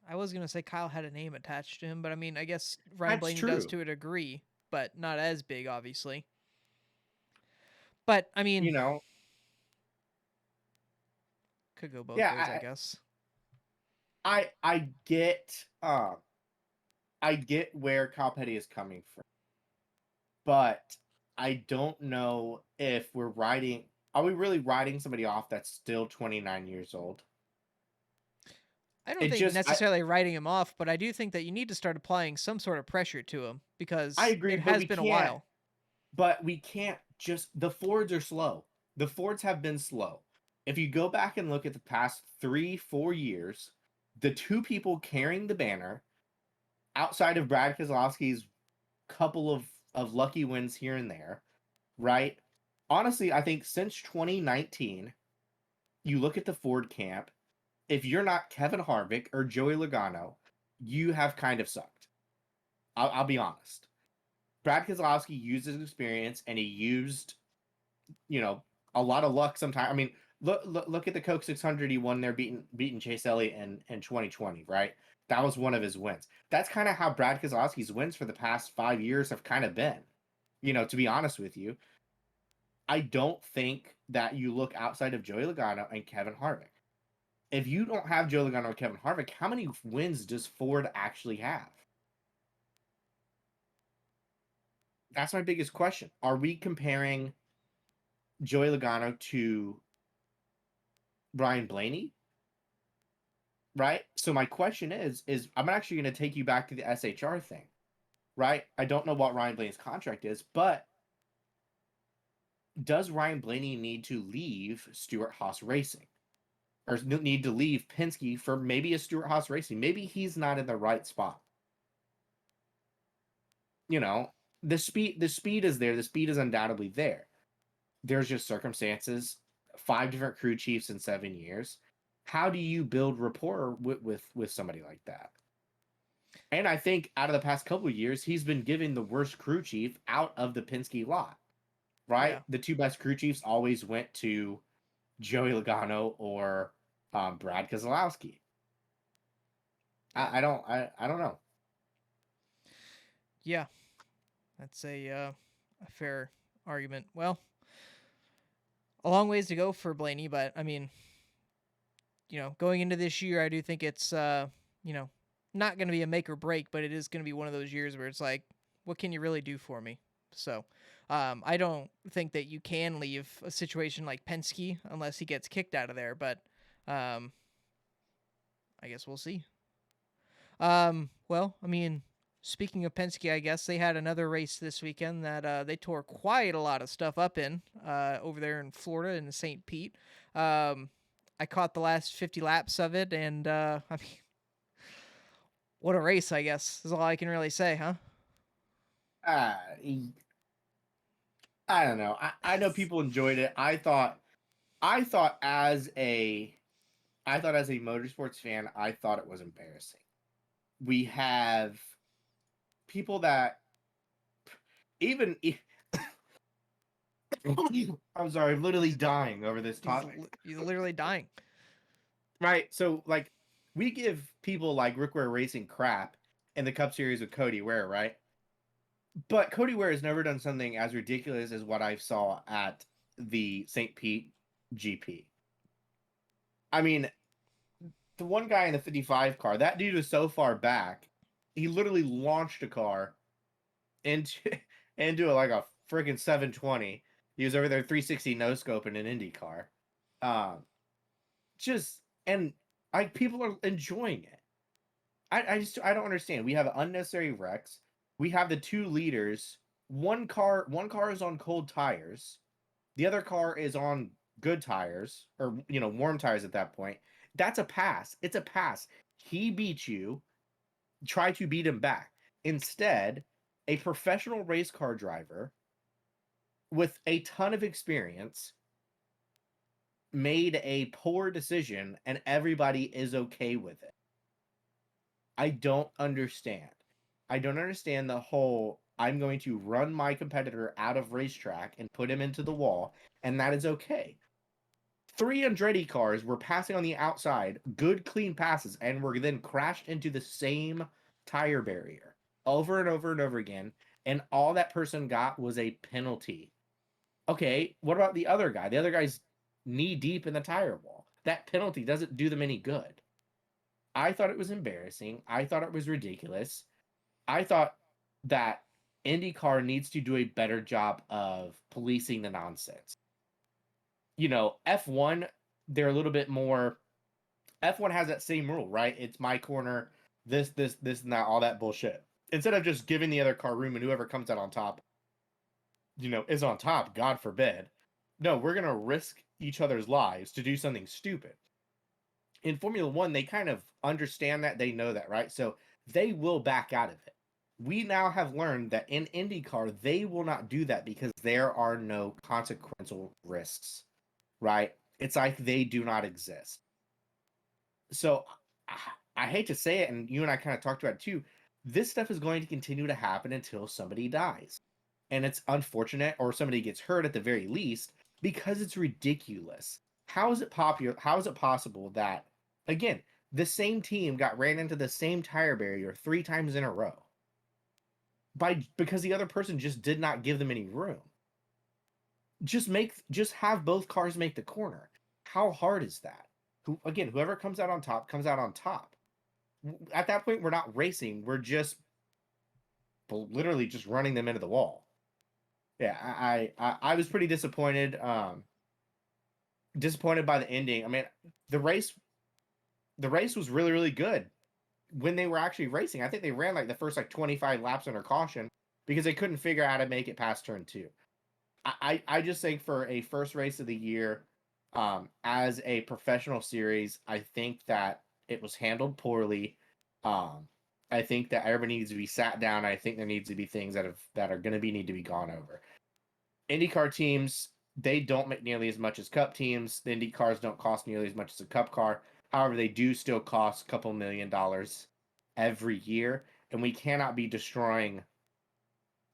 I was gonna say Kyle had a name attached to him, but I mean, I guess Ryan That's Blaney does true. to a degree, but not as big, obviously. But I You mean, know, could go both ways, I yeah, guess. I I get where Kyle Petty is coming from, but I don't know if we're riding. Are we really riding somebody off that's still 29 years old? I don't It think just necessarily writing him off, but I do think that you need to start applying some sort of pressure to him I because agree, it but has been a while. we can't just the Fords are slow. The Fords have been slow. If you go back and look at the past 3 4 years, the two people carrying the banner outside of Brad Keselowski's couple of lucky wins here and there, right? Honestly, I think since 2019, you look at the Ford camp, if you're not Kevin Harvick or Joey Logano, you have kind of sucked. I'll be honest. Brad Keselowski used his experience and he used, you know, a lot of luck sometimes. I mean, look at the Coke 600 he won there beating Chase Elliott in 2020, right? That was one of his wins. That's kind of how Brad Keselowski's wins for the past 5 years have kind of been. To be honest with you, I don't think that you look outside of Joey Logano and Kevin Harvick. If you don't have Joey Logano or Kevin Harvick, how many wins does Ford actually have? That's my biggest question. Are we comparing Joey Logano to Brian Blaney? Right? So my question is I'm actually going to take you back to the SHR thing, right? I don't know what Ryan Blaney's contract is, but does Ryan Blaney need to leave Stewart Haas Racing? Or need to leave Penske for maybe a Stewart Haas Racing? Maybe he's not in the right spot. You know, the speed is there. The speed is undoubtedly there. There's just circumstances. Five different crew chiefs in 7 years. How do you build rapport with somebody like that? And I think out of the past couple of years, he's been given the worst crew chief out of the Penske lot. Right? Yeah. The two best crew chiefs always went to Joey Logano or Brad Keselowski. Yeah. I don't know. Yeah. That's a fair argument. Well, a long ways to go for Blaney, but I mean, going into this year, I do think it's you know, not going to be a make or break, but it is going to be one of those years where it's like, what can you really do for me? So, I don't think that you can leave a situation like Penske unless he gets kicked out of there, but um, I guess we'll see. Well, I mean, speaking of Penske, I guess they had another race this weekend that they tore quite a lot of stuff up in over there in Florida in St. Pete. Um, I caught the last 50 laps of it, and I mean, what a race! I guess is all I can really say, huh? Uh, I don't know. I know people enjoyed it. I thought as a motorsports fan, I thought it was embarrassing. We have people that even I'm sorry, I'm literally dying over this topic. He's literally dying. Right. So like we give people like Rick Ware Racing crap in the Cup Series with Cody Ware, right? But Cody Ware has never done something as ridiculous as what I saw at the St. Pete GP. I mean, the one guy in the 55 car, that dude was so far back, he literally launched a car into into like a freaking 720. He was over there 360 no scope in an Indy car. Um, just and like people are enjoying it. I don't understand. We have unnecessary wrecks. We have the two leaders. One car is on cold tires. The other car is on good tires or warm tires at that point. That's a pass. It's a pass. He beat you. Try to beat him back. Instead, a professional race car driver with a ton of experience made a poor decision and everybody is okay with it. I don't understand. I don't understand the whole I'm going to run my competitor out of racetrack and put him into the wall, and that is okay. Three Andretti cars were passing on the outside, good clean passes, and were then crashed into the same tire barrier over and over and over again, and all that person got was a penalty. Okay, what about the other guy? The other guy's knee deep in the tire wall. That penalty doesn't do them any good. I thought it was embarrassing. I thought it was ridiculous. I thought that IndyCar needs to do a better job of policing the nonsense. F1, they're a little bit more. F1 has that same rule, right? It's my corner, this, and that, all that bullshit. Instead of just giving the other car room and whoever comes out on top, is on top, God forbid. No, we're going to risk each other's lives to do something stupid. In Formula One, they kind of understand that, they know that, right? So they will back out of it. We now have learned that in IndyCar, they will not do that because there are no consequential risks, right? It's like they do not exist. So I hate to say it, and you and I kind of talked about it too. This stuff is going to continue to happen until somebody dies. And it's unfortunate, or somebody gets hurt at the very least, because it's ridiculous. How is it popular? How is it possible that, again, the same team got ran into the same tire barrier 3 times in a row because the other person just did not give them any room? Just have both cars make the corner. How hard is that? Whoever comes out on top comes out on top. At that point, we're not racing. We're just literally just running them into the wall. Yeah, I was pretty disappointed. Disappointed by the ending. I mean, the race was really, really good when they were actually racing. I think they ran like the first 25 laps under caution because they couldn't figure out how to make it past turn 2. I just think for a first race of the year, as a professional series, I think that it was handled poorly. I think that everybody needs to be sat down. I think there needs to be things that are going to need to be gone over. IndyCar teams, they don't make nearly as much as Cup teams. The Indy cars don't cost nearly as much as a Cup car. However, they do still cost a couple $1,000,000 every year, and we cannot be destroying,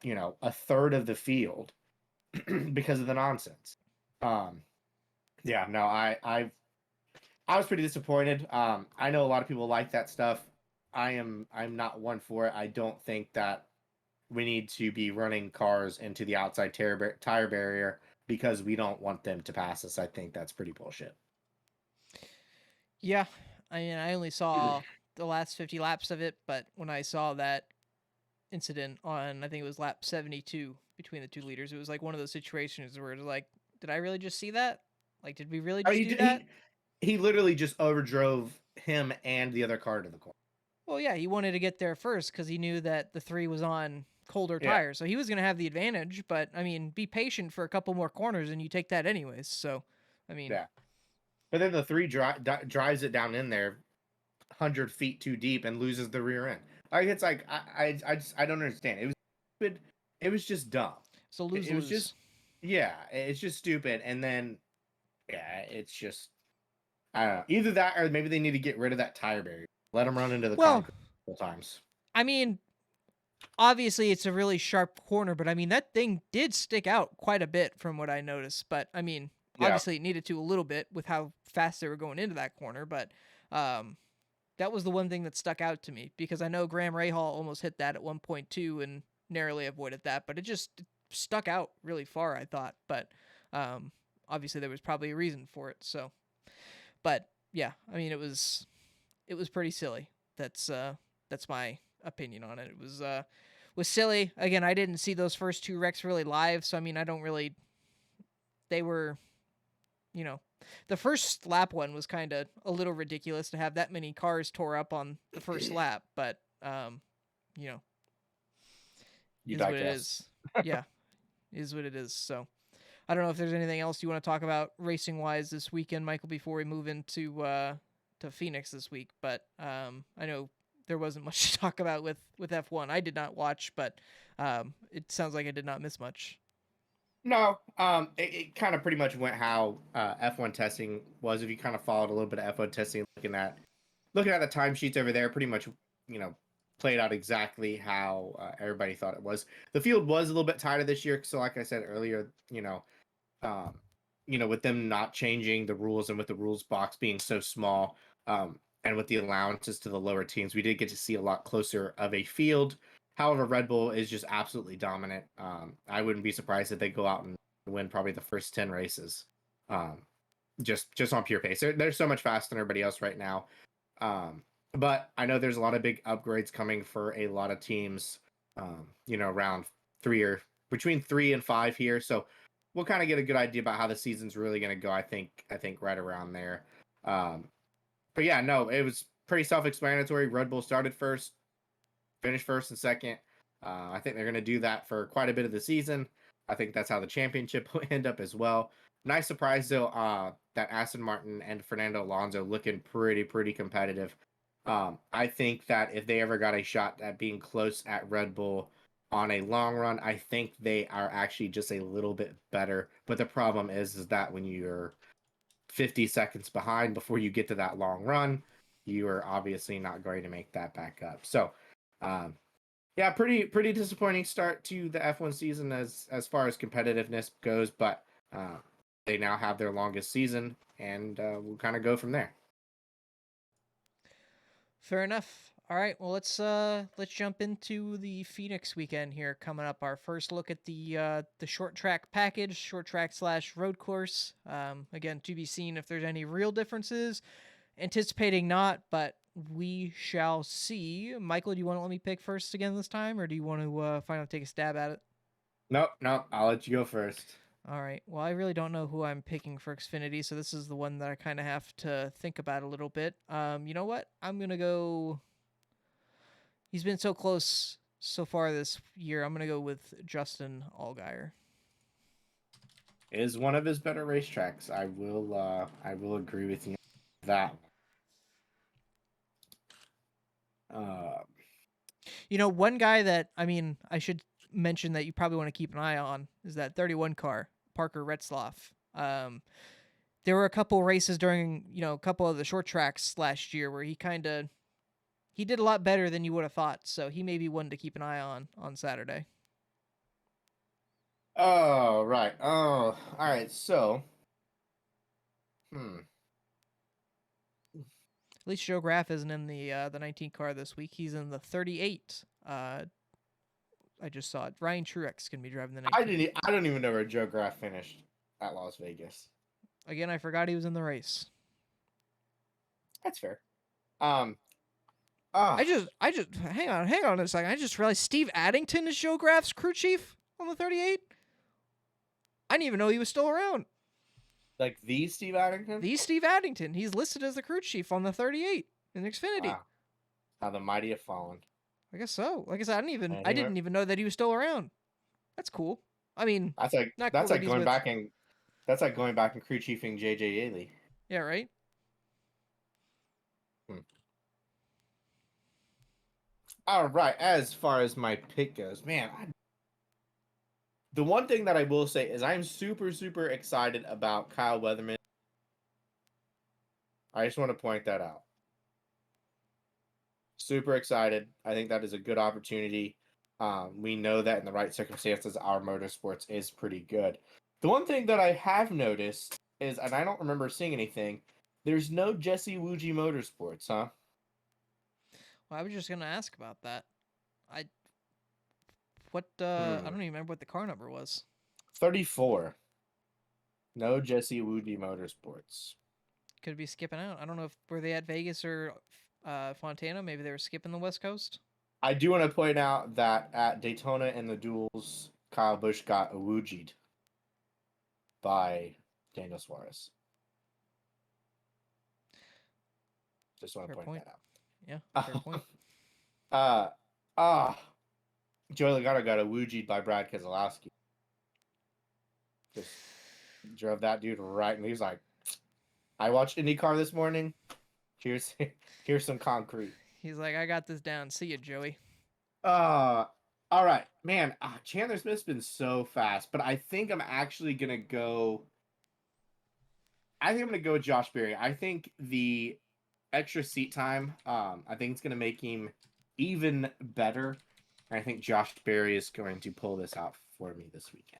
a third of the field because of the nonsense. Yeah, no, I was pretty disappointed. I know a lot of people like that stuff. I'm not one for it. I don't think that we need to be running cars into the outside tire barrier because we don't want them to pass us. I think that's pretty bullshit. Yeah, I mean, I only saw the last 50 laps of it, but when I saw that incident on, I think it was lap 72 between the two leaders, it was like one of those situations where it's like, did I really just see that? Like, did we really Oh, just do that? he literally just overdrove him and the other car to the corner. Well, yeah, he wanted to get there first because he knew that the 3 was on colder Yeah, tires, so he was going to have the advantage. But I mean, be patient for a couple more corners, and you take that anyways. So, I mean, yeah. But then the 3 drives it down in there 100 feet too deep and loses the rear end. Like it's like I don't understand. It was stupid. It was just dumb. it's a lose It was just lose. yeah. It's just stupid. And then yeah, it's just I don't know. Either that or maybe they need to get rid of that tire barrier. Let them run into the Well, concrete a couple times. I mean, obviously it's a really sharp corner, but I mean that thing did stick out quite a bit from what I noticed. But I mean, Yeah. obviously it needed to a little bit with how fast they were going into that corner. But um, that was the one thing that stuck out to me because I know Graham Rahal almost hit that at 1.2 and narrowly avoided that, but it just stuck out really far. I thought, but um, obviously there was probably a reason for it. So, but yeah, I mean it was pretty silly. That's my opinion on it. It was silly. Again, I didn't see those first two wrecks really live, so I mean I don't really. They were, you know, the first lap one was kind of a little ridiculous to have that many cars tore up on the first lap, but you know, You is what it digress. is. Yeah, is what it is. So I don't know if there's anything else you want to talk about racing wise this weekend, Michael, before we move into to Phoenix this week. But I know there wasn't much to talk about with F1. I did not watch, but it sounds like I did not miss much. No, it kind of pretty much went how F1 testing was. If you kind of followed a little bit of F1 testing, looking at the timesheets over there, pretty much you know played out exactly how everybody thought it was. The field was a little bit tighter this year, so like I said earlier, um, with them not changing the rules and with the rules box being so small, and with the allowances to the lower teams, we did get to see a lot closer of a field. However, Red Bull is just absolutely dominant. I wouldn't be surprised if they go out and win probably the first 10 races, um, just on pure pace. They're so much faster than everybody else right now. But I know there's a lot of big upgrades coming for a lot of teams. Around three or between 3 and 5 here. So we'll kind of get a good idea about how the season's really going to go. I think right around there. But yeah, no, it was pretty self-explanatory. Red Bull started first, finished first and second. I think they're going to do that for quite a bit of the season. I think that's how the championship will end up as well. Nice surprise though, that Aston Martin and Fernando Alonso looking pretty competitive. I think that if they ever got a shot at being close at Red Bull on a long run, I think they are actually just a little bit better. But the problem is that when you're 50 seconds behind before you get to that long run, you are obviously not going to make that back up. So, um, yeah, pretty disappointing start to the F1 season as far as competitiveness goes, but they now have their longest season, and we'll kind of go from there. Fair enough. All right, well let's jump into the Phoenix weekend here coming up. Our first look at the short track package, short track / road course. Again, to be seen if there's any real differences. Anticipating not, but we shall see. Michael, do you want to let me pick first again this time, or do you want to finally take a stab at it? Nope, I'll let you go first. All right. Well, I really don't know who I'm picking for Xfinity, so this is the one that I kind of have to think about a little bit. You know what? I'm gonna go. He's been so close so far this year. I'm gonna go with Justin Allgaier. It is one of his better racetracks. I will agree with you on that. Uh, You know, one guy that I mean, I should mention that you probably want to keep an eye on is that 31 car, Parker Retzloff. Um, there were a couple races during, a couple of the short tracks last year where he did a lot better than you would have thought. So he may be one to keep an eye on Saturday. oh right. Oh, all right. So, hmm. At least Joe Graff isn't in the 19 car this week. He's in the 38. I just saw it. Ryan Truex can be driving the 19. I don't even know where Joe Graf finished at Las Vegas. Again, I forgot he was in the race. That's fair. Ah, I just hang on a second. I just realized Steve Addington is Joe Graf's crew chief on the 38. I didn't even know he was still around. like the Steve Addington. The Steve Addington. He's listed as the crew chief on the 38 in Xfinity. Wow, how the mighty have fallen. I guess so. Like I said, And I didn't even know that he was still around. That's cool. I mean, not cool that's that like he's going with. back and that's like going back and crew chiefing JJ Yaley. Yeah, right. All right, as far as my pick goes, man, the one thing that I will say is I'm super, super excited about Kyle Weatherman. I just want to point that out. Super excited. I think that is a good opportunity. We know that in the right circumstances, our motorsports is pretty good. The one thing that I have noticed is, and I don't remember seeing anything, there's no Jesse Wuji Motorsports, huh? Well, I was just gonna ask about that. I I don't even remember what the car number was. 34. No Jesse Wuji Motorsports. Could be skipping out. I don't know if were they at Vegas or Fontana. Maybe they were skipping the West Coast. I do want to point out that at Daytona in the duels, Kyle Busch got Wuji'd by Daniel Suarez. Just want to point that out. Yeah, fair point. Joey Logano got Wuji'd by Brad Keselowski. Just drove that dude right, and he was like, "I watched IndyCar this morning. Here's some concrete." He's like, I got this down. See you, Joey. All right, man. Chandler Smith's been so fast, but I think I'm actually gonna go. I think I'm gonna go with Josh Berry. I think the extra seat time, I think it's gonna make him even better. And I think Josh Berry is going to pull this out for me this weekend.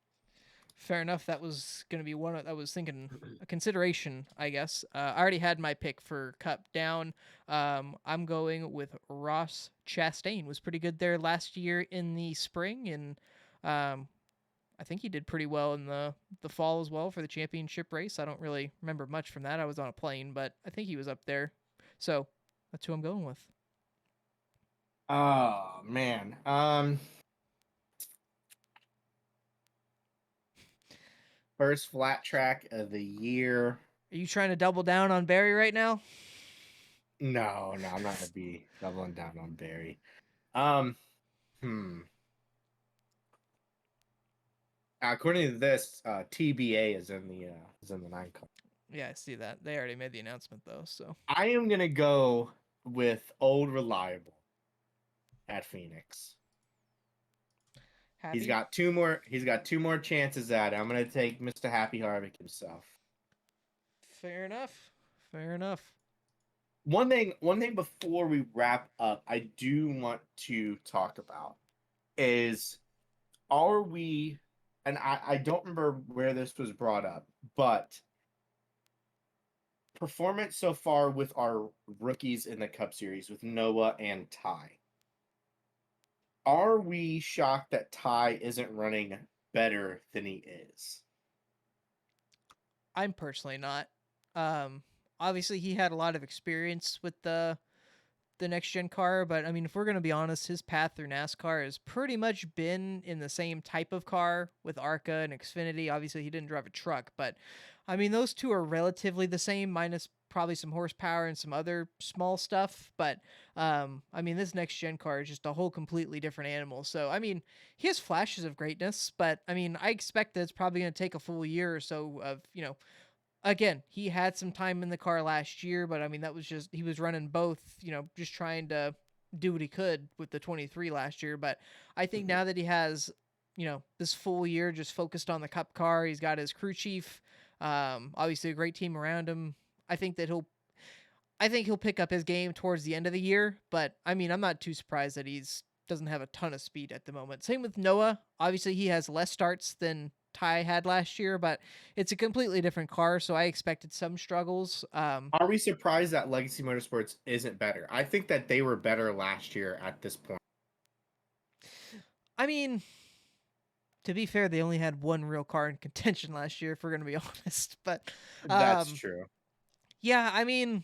Fair enough. That was going to be one I was thinking a consideration, I guess. I already had my pick for Cup down. I'm going with Ross Chastain. Was pretty good there last year in the spring, and I think he did pretty well in the fall as well for the championship race. I don't really remember much from that. I was on a plane, but I think he was up there. So that's who I'm going with. Oh man. First flat track of the year. Are you trying to double down on Barry right now? No, I'm not gonna be doubling down on Barry. According to this, TBA is in the 9 car. Yeah, I see that. They already made the announcement though, so I am gonna go with Old Reliable at Phoenix. Happy? He's got two more chances at it. I'm gonna take Mr. Happy Harvick himself. Fair enough. One thing before we wrap up, I do want to talk about is, are we, and I don't remember where this was brought up, but performance so far with our rookies in the Cup Series with Noah and Ty. Are we shocked that Ty isn't running better than he is? I'm personally not. Obviously he had a lot of experience with the next gen car, but I mean, if we're gonna be honest, his path through NASCAR has pretty much been in the same type of car with ARCA and Xfinity. Obviously, he didn't drive a truck, but I mean, those two are relatively the same, minus probably some horsepower and some other small stuff. But I mean, this next gen car is just a whole completely different animal. So I mean, he has flashes of greatness, but I mean, I expect that it's probably going to take a full year or so of again, he had some time in the car last year, but I mean, that was just, he was running both, just trying to do what he could with the 23 last year. But I think now that he has, this full year just focused on the Cup car, he's got his crew chief, obviously a great team around him. I think he'll pick up his game towards the end of the year, but I mean, I'm not too surprised that doesn't have a ton of speed at the moment. Same with Noah. Obviously, he has less starts than Ty had last year, but it's a completely different car, so I expected some struggles. Are we surprised that Legacy Motorsports isn't better? I think that they were better last year at this point. I mean, to be fair, they only had one real car in contention last year, if we're gonna be honest. But That's um, true. yeah, I mean,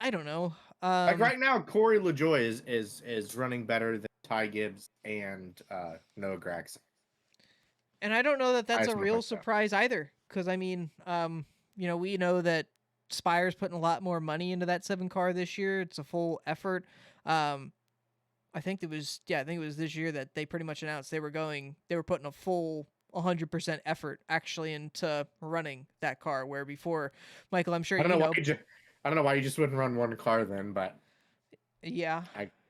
I don't know. Like right now, Corey LaJoy is running better than Ty Gibbs and Noah Gragson. And I don't know that I that's a just want to real point that out. surprise either, because I mean, we know that Spire's putting a lot more money into that 7 car this year. It's a full effort. Um, I think it was this year that they pretty much announced they were putting a full 100% effort actually into running that car. Where before, Michael, I'm sure I don't know you why know, I don't know why you just wouldn't run one car then, but yeah,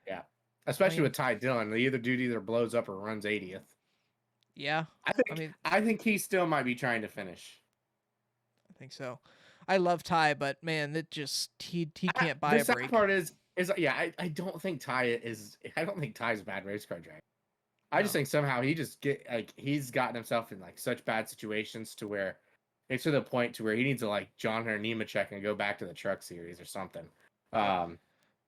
yeah, I especially mean, with Ty Dillon, the either dude either blows up or runs 80th. yeah, I I think mean, I think he still might be trying to finish. I think so. I love Ty, but man, that just he can't buy The a sad break. part is yeah, I don't think I don't think Ty's a bad race car driver. I just No. think somehow he just he's gotten himself in like such bad situations to where it's to the point to where he needs to like John or Nemechek and go back to the truck series or something. Yep. Um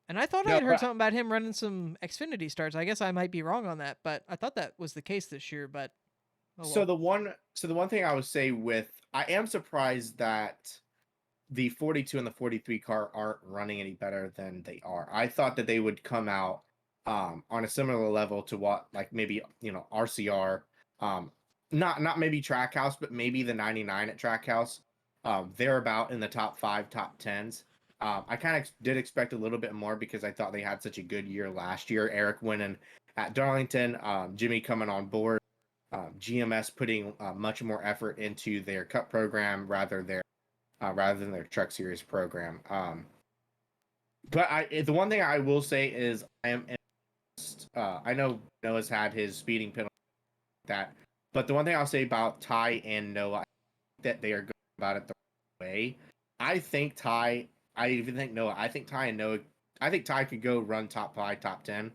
And I thought I no, had heard but something about him running some Xfinity starts. I guess I might be wrong on that, but I thought that was the case this year. But oh well. so the one thing I would say with I am surprised that the 42 and the 43 car aren't running any better than they are. I thought that they would come out on a similar level to what like maybe RCR, um, not maybe Trackhouse, but maybe the 99 at Trackhouse. They're about in the top 5, top 10s. I kind of did expect a little bit more because I thought they had such a good year last year. Eric winning at Darlington, Jimmy coming on board, GMS putting much more effort into their Cup program rather than their Truck Series program. But the one thing I will say is I know Noah's had his speeding penalty that, but the one thing I'll say about Ty and Noah that they are going about it the right way. I think Ty, I even think Noah, I think Ty and Noah, I think Ty could go run top 5, top 10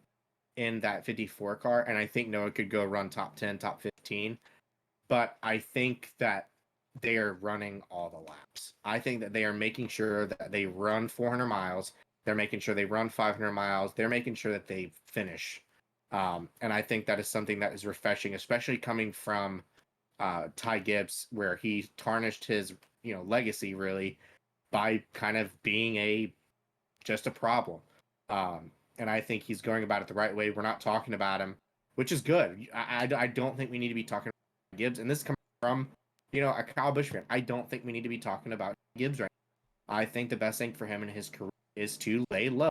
in that 54 car, and I think Noah could go run top 10, top 15. But I think that they are running all the laps. I think that they are making sure that they run 400 miles. They're making sure they run 500 miles. They're making sure that they finish. And I think that is something that is refreshing, especially coming from Ty Gibbs, where he tarnished his legacy really by kind of being just a problem. And I think he's going about it the right way. We're not talking about him, which is good. I don't think we need to be talking about Gibbs. And this comes from, a Kyle Busch fan. I don't think we need to be talking about Gibbs right now. I think the best thing for him in his career is to lay low,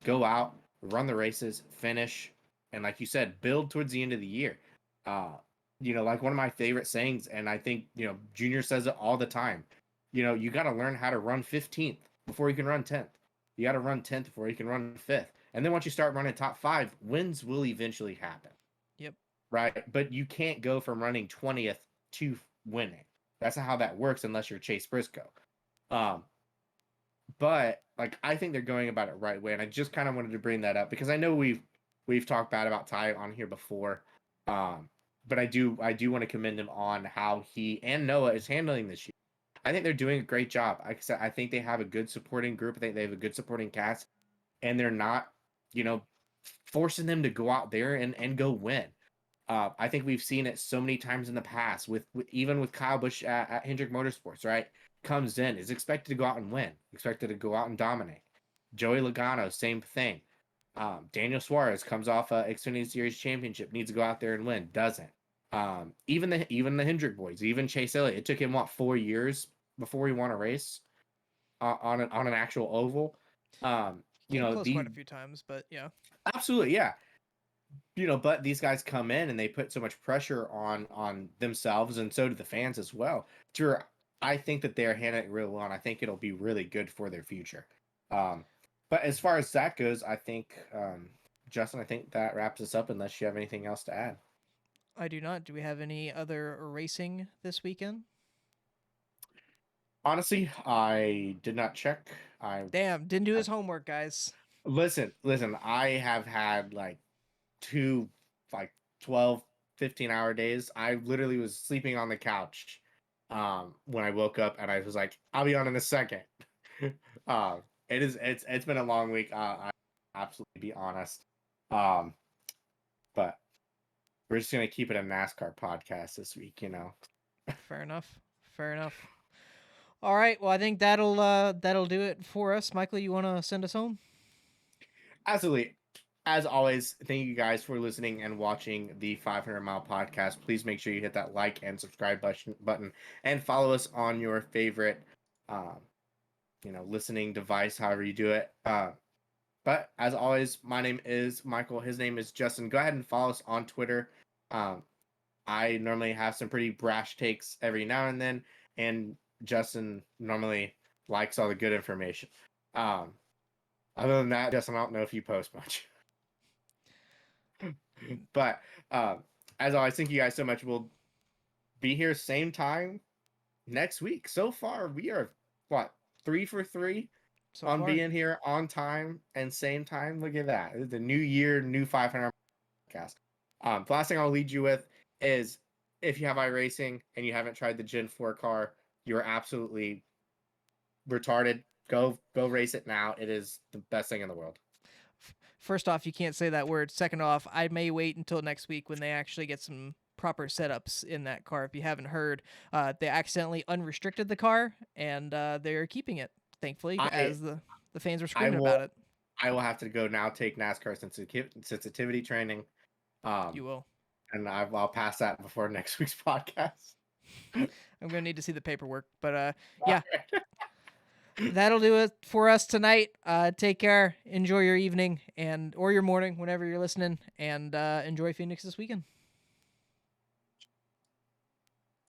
go out, run the races, finish, and like you said, build towards the end of the year. Like one of my favorite sayings, and I think, Junior says it all the time. You got to learn how to run 15th before you can run 10th. You got to run 10th before you can run 5th. And then once you start running top 5, wins will eventually happen. Yep. Right? But you can't go from running 20th to winning. That's not how that works unless you're Chase Briscoe. Um, but like I think they're going about it right way, and I just kind of wanted to bring that up because I know we've talked bad about Ty on here before. Um, but I do want to commend him on how he and Noah is handling this year. I think they're doing a great job. Like I said, I think they have a good supporting group. I think they have a good supporting cast, and they're not, you know, forcing them to go out there and go win. I think we've seen it so many times in the past with even with Kyle Busch at Hendrick Motorsports, right? Comes in, is expected to go out and win, expected to go out and dominate. Joey Logano, same thing. Daniel Suarez comes off a Xfinity Series championship, needs to go out there and win, doesn't. Even the Hendrick boys, even Chase Elliott, it took him 4 years before he won a race on an actual oval. Came close quite The a few times, but yeah. absolutely, yeah. But these guys come in and they put so much pressure on themselves, and so do the fans as well. I think that they're handling it real well, and I think it'll be really good for their future. Um, but as far as that goes, I think Justin, I think that wraps us up. Unless you have anything else to add. I do not. Do we have any other racing this weekend? Honestly, I did not check. Damn, didn't do I his homework, guys. listen. I have had like two like 12, 15 hour days. I literally was sleeping on the couch when I woke up, and I was like, I'll be on in a second. uh it's been a long week. I absolutely be honest. Um but we're just gonna keep it a NASCAR podcast this week, Fair enough. Fair enough. All right. Well, I think that'll do it for us. Michael, you want to send us home? Absolutely. As always, thank you guys for listening and watching the 500 Mile Podcast. Please make sure you hit that like and subscribe button and follow us on your favorite, um, listening device, however you do it. But as always, my name is Michael. His name is Justin. Go ahead and follow us on Twitter. I normally have some pretty brash takes every now and then, and Justin normally likes all the good information. Other than that, Justin, I don't know if you post much. But as always, thank you guys so much. We'll be here same time next week. So far, we are 3 for 3 So on far. being here on time and same time. Look at that. The new year, new 500 podcast. The last thing I'll lead you with is if you have iRacing and you haven't tried the Gen 4 car, you're absolutely retarded. Go race it now. It is the best thing in the world. First off, you can't say that word. Second off, I may wait until next week when they actually get some proper setups in that car. If you haven't heard, they accidentally unrestricted the car, and they're keeping it, thankfully, as the fans were screaming about it. I will have to go now take NASCAR sensitivity training. You will. And I'll pass that before next week's podcast. I'm gonna need to see the paperwork, but yeah. That'll do it for us tonight. Take care. Enjoy your evening or your morning, whenever you're listening, and enjoy Phoenix this weekend.